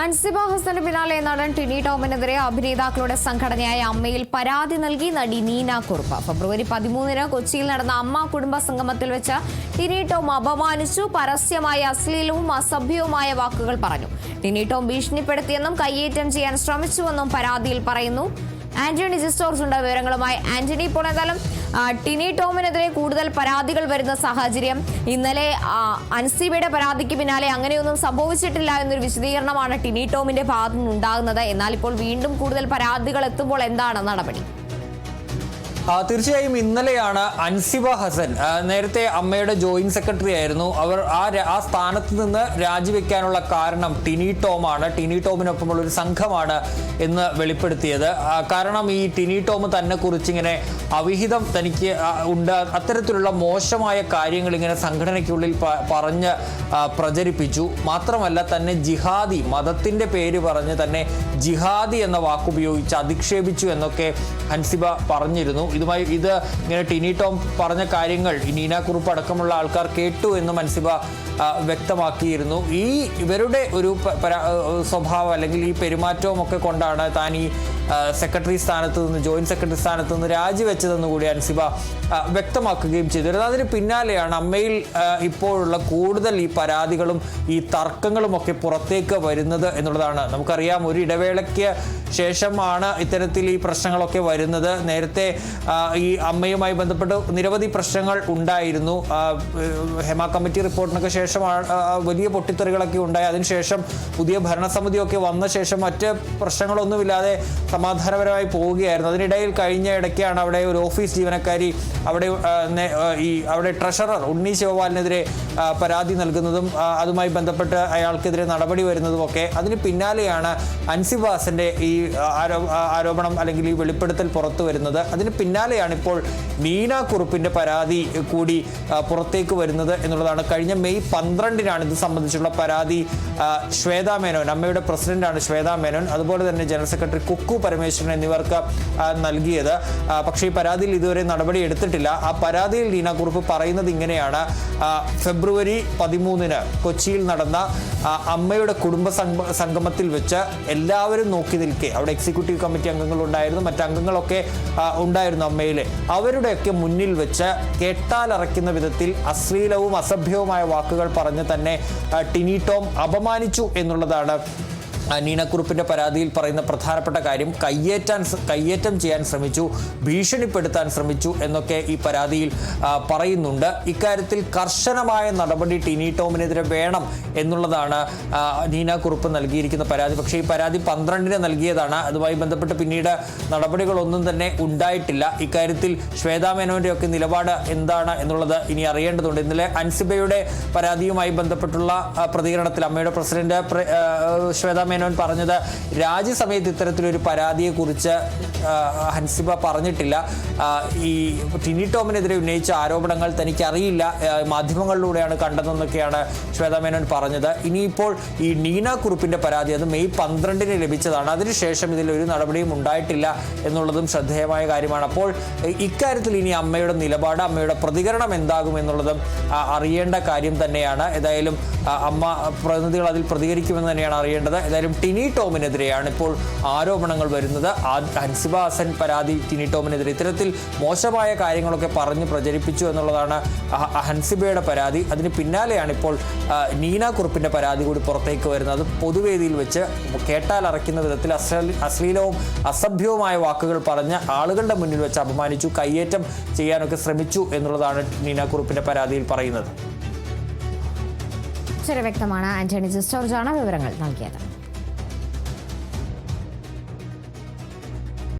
അൻസിബ ഹസന് പിന്നാലെ നടൻ ടിനി ടോമിനെതിരെ അഭിനേതാക്കളുടെ സംഘടനയായ അമ്മയിൽ പരാതി നൽകി നടി നീന കുറുപ്പ്. ഫെബ്രുവരി 13-ന് കൊച്ചിയിൽ നടന്ന അമ്മ കുടുംബ സംഗമത്തിൽ വെച്ച് ടിനി ടോം അപമാനിച്ചു, പരസ്യമായ അശ്ലീലവും അസഭ്യവുമായ വാക്കുകൾ പറഞ്ഞു. ടിനി ടോം ഭീഷണിപ്പെടുത്തിയെന്നും കയ്യേറ്റം ചെയ്യാൻ ശ്രമിച്ചുവെന്നും പരാതിയിൽ പറയുന്നു. ആന്റണി ജിസ്റ്റോർസ് ഉണ്ട് വിവരങ്ങളുമായി. ആന്റണി, ഇപ്പോൾ എന്തായാലും ടിനി ടോമിനെതിരെ കൂടുതൽ പരാതികൾ വരുന്ന സാഹചര്യം. ഇന്നലെ അൻസിബയുടെ പരാതിക്ക് പിന്നാലെ അങ്ങനെയൊന്നും സംഭവിച്ചിട്ടില്ല എന്നൊരു വിശദീകരണമാണ് ടിനി ടോമിന്റെ ഭാഗത്തു നിന്നുണ്ടാകുന്നത്. എന്നാൽ ഇപ്പോൾ വീണ്ടും കൂടുതൽ പരാതികൾ എത്തുമ്പോൾ എന്താണ് നടപടി? തീർച്ചയായും ഇന്നലെയാണ് അൻസിബ ഹസൻ, നേരത്തെ അമ്മയുടെ ജോയിന്റ് സെക്രട്ടറി ആയിരുന്നു, അവർ ആ സ്ഥാനത്ത് നിന്ന് രാജിവെക്കാനുള്ള കാരണം ടിനി ടോമാണ്, ടിനി ടോമിനൊപ്പമുള്ള ഒരു സംഘമാണ് എന്ന് വെളിപ്പെടുത്തിയത്. കാരണം ഈ ടിനി ടോം തന്നെ കുറിച്ച് ഇങ്ങനെ അവിഹിതം തനിക്ക് ഉണ്ട്, അത്തരത്തിലുള്ള മോശമായ കാര്യങ്ങൾ ഇങ്ങനെ സംഘടനയ്ക്കുള്ളിൽ പറഞ്ഞ് പ്രചരിപ്പിച്ചു. മാത്രമല്ല തന്നെ ജിഹാദി, മതത്തിന്റെ പേര് പറഞ്ഞ് തന്നെ ജിഹാദി എന്ന വാക്കുപയോഗിച്ച് അധിക്ഷേപിച്ചു എന്നൊക്കെ അൻസിബ പറഞ്ഞിരുന്നു. ഇത് ഇങ്ങനെ ടിനി ടോം പറഞ്ഞ കാര്യങ്ങൾ നീന കുറുപ്പ് അടക്കമുള്ള ആൾക്കാർ കേട്ടു എന്നും അൻസിബ വ്യക്തമാക്കിയിരുന്നു. ഇവരുടെ ഒരു സ്വഭാവം അല്ലെങ്കിൽ ഈ പെരുമാറ്റവും ഒക്കെ കൊണ്ടാണ് താൻ ഈ സെക്രട്ടറി സ്ഥാനത്ത് നിന്ന്, ജോയിന്റ് സെക്രട്ടറി സ്ഥാനത്ത് നിന്ന് രാജിവെച്ചതെന്ന് കൂടി അൻസിബ വ്യക്തമാക്കുകയും ചെയ്തിരുന്നു. അതിന് പിന്നാലെയാണ് അമ്മയിൽ ഇപ്പോഴുള്ള കൂടുതൽ ഈ പരാതികളും ഈ തർക്കങ്ങളും ഒക്കെ പുറത്തേക്ക് വരുന്നത് എന്നുള്ളതാണ്. നമുക്കറിയാം, ഒരു ഇടവേളയ്ക്ക് ശേഷമാണ് ഇത്തരത്തിൽ ഈ പ്രശ്നങ്ങളൊക്കെ വരുന്നത്. നേരത്തെ ഈ അമ്മയുമായി ബന്ധപ്പെട്ട് നിരവധി പ്രശ്നങ്ങൾ ഉണ്ടായിരുന്നു. ഹെമ കമ്മിറ്റി റിപ്പോർട്ടിനൊക്കെ ശേഷമാണ് വലിയ പൊട്ടിത്തെറികളൊക്കെ ഉണ്ടായി. അതിനുശേഷം പുതിയ ഭരണസമിതിയൊക്കെ വന്ന ശേഷം മറ്റ് പ്രശ്നങ്ങളൊന്നുമില്ലാതെ സമാധാനപരമായി പോവുകയായിരുന്നു. അതിനിടയിൽ കഴിഞ്ഞ ഇടയ്ക്കാണ് അവിടെ ഒരു ഓഫീസ് ജീവനക്കാരി അവിടെ ട്രഷറർ ഉണ്ണി ശിവപാലിനെതിരെ പരാതി നൽകുന്നതും അതുമായി ബന്ധപ്പെട്ട് അയാൾക്കെതിരെ നടപടി വരുന്നതുമൊക്കെ. അതിന് പിന്നാലെയാണ് അൻസിബ ഹസന്റെ ഈ ആരോപണം അല്ലെങ്കിൽ ഈ വെളിപ്പെടുത്തൽ പുറത്തു വരുന്നത്. അതിന് പിന്നാലെയാണ് ഇപ്പോൾ നീന കുറുപ്പിന്റെ പരാതി കൂടി പുറത്തേക്ക് വരുന്നത് എന്നുള്ളതാണ്. കഴിഞ്ഞ മെയ് 12-നാണ് ഇത് സംബന്ധിച്ചുള്ള പരാതി ശ്വേതാ മേനോൻ, അമ്മയുടെ പ്രസിഡന്റാണ് ശ്വേതാ മേനോൻ, അതുപോലെ തന്നെ ജനറൽ സെക്രട്ടറി കുക്കു പരമേശ്വരൻ എന്നിവർക്ക് നൽകിയത്. പക്ഷേ ഈ പരാതിയിൽ ഇതുവരെ നടപടി എടുത്തിട്ടില്ല. ആ പരാതിയിൽ നീന കുറുപ്പ് പറയുന്നത് ഇങ്ങനെയാണ്: ഫെബ്രുവരി 13-ന് കൊച്ചിയിൽ നടന്ന അമ്മയുടെ കുടുംബ സംഗമത്തിൽ വെച്ച് എല്ലാവരും നോക്കി നിൽക്കെ, അവിടെ എക്സിക്യൂട്ടീവ് കമ്മിറ്റി അംഗങ്ങൾ ഉണ്ടായിരുന്നു, മറ്റംഗങ്ങളൊക്കെ ഉണ്ടായിരുന്നു അമ്മയിലെ, അവരുടെയൊക്കെ മുന്നിൽ വെച്ച് കേട്ടാലറയ്ക്കുന്ന വിധത്തിൽ അശ്ലീലവും അസഭ്യവുമായ വാക്കുകൾ പറഞ്ഞ് തന്നെ ടിനി ടോം അപമാനിച്ചു എന്നുള്ളതാണ് നീന കുറുപ്പിന്റെ പരാതിയിൽ പറയുന്ന പ്രധാനപ്പെട്ട കാര്യം. കയ്യേറ്റം ചെയ്യാൻ ശ്രമിച്ചു, ഭീഷണിപ്പെടുത്താൻ ശ്രമിച്ചു എന്നൊക്കെ ഈ പരാതിയിൽ പറയുന്നുണ്ട്. ഇക്കാര്യത്തിൽ കർശനമായ നടപടി ടിനി ടോമിനെതിരെ വേണം എന്നുള്ളതാണ് നീന കുറുപ്പ് നൽകിയിരിക്കുന്ന പരാതി. പക്ഷേ ഈ പരാതി 12-ന് നൽകിയതാണ്. അതുമായി ബന്ധപ്പെട്ട് പിന്നീട് നടപടികളൊന്നും തന്നെ ഉണ്ടായിട്ടില്ല. ഇക്കാര്യത്തിൽ ശ്വേതാ മേനോന്റെ ഒക്കെ നിലപാട് എന്താണ് എന്നുള്ളത് ഇനി അറിയേണ്ടതുണ്ട്. ഇന്നലെ അൻസിബയുടെ പരാതിയുമായി ബന്ധപ്പെട്ടുള്ള പ്രതികരണത്തിൽ അമ്മയുടെ പ്രസിഡന്റ് ശ്വേതാ മേനോൻ പറഞ്ഞത്, രാജി സമയത്ത് ഇത്തരത്തിലൊരു പരാതിയെക്കുറിച്ച് അൻസിബ പറഞ്ഞിട്ടില്ല. ഈ ടിനി ടോമിനെതിരെ ഉന്നയിച്ച ആരോപണങ്ങൾ തനിക്കറിയില്ല, മാധ്യമങ്ങളിലൂടെയാണ് കണ്ടതെന്നൊക്കെയാണ് ശ്വേതാ മേനോൻ പറഞ്ഞത്. ഇനിയിപ്പോൾ ഈ നീന കുറുപ്പിന്റെ പരാതി അത് മെയ് 12-ന് ലഭിച്ചതാണ്. അതിനുശേഷം ഇതിലൊരു നടപടിയും ഉണ്ടായിട്ടില്ല എന്നുള്ളതും ശ്രദ്ധേയമായ കാര്യമാണ്. അപ്പോൾ ഇക്കാര്യത്തിൽ ഇനി അമ്മയുടെ നിലപാട്, അമ്മയുടെ പ്രതികരണം എന്താകും എന്നുള്ളതും അറിയേണ്ട കാര്യം തന്നെയാണ്. ഏതായാലും അമ്മ പ്രതിനിധികൾ അതിൽ പ്രതികരിക്കുമെന്ന് തന്നെയാണ് അറിയേണ്ടത്. ഏതായാലും ടിനി ടോമിനെതിരെയാണ് ഇപ്പോൾ ആരോപണങ്ങൾ വരുന്നത്. അൻസിബ ഹസൻ പരാതി ടിനി ടോമിനെതിരെ ഇത്തരത്തിൽ മോശമായ കാര്യങ്ങളൊക്കെ പറഞ്ഞ് പ്രചരിപ്പിച്ചു എന്നുള്ളതാണ് ഹൻസിബയുടെ പരാതി. അതിന് പിന്നാലെയാണ് ഇപ്പോൾ നീന കുറുപ്പിന്റെ പരാതി കൂടി പുറത്തേക്ക് വരുന്നത്. പൊതുവേദിയിൽ വെച്ച് കേട്ടാലറയ്ക്കുന്ന വിധത്തിൽ അശ്ലീലവും അസഭ്യവുമായ വാക്കുകൾ പറഞ്ഞ് ആളുകളുടെ മുന്നിൽ വെച്ച് അപമാനിച്ചു, കയ്യേറ്റം ചെയ്യാനൊക്കെ ശ്രമിച്ചു എന്നുള്ളതാണ് നീന കുറുപ്പിന്റെ പരാതിയിൽ പറയുന്നത്. വ്യക്തമാണ്. ആന്റണി ജിസ്റ്റോർജാണ് വിവരങ്ങൾ നൽകിയത്.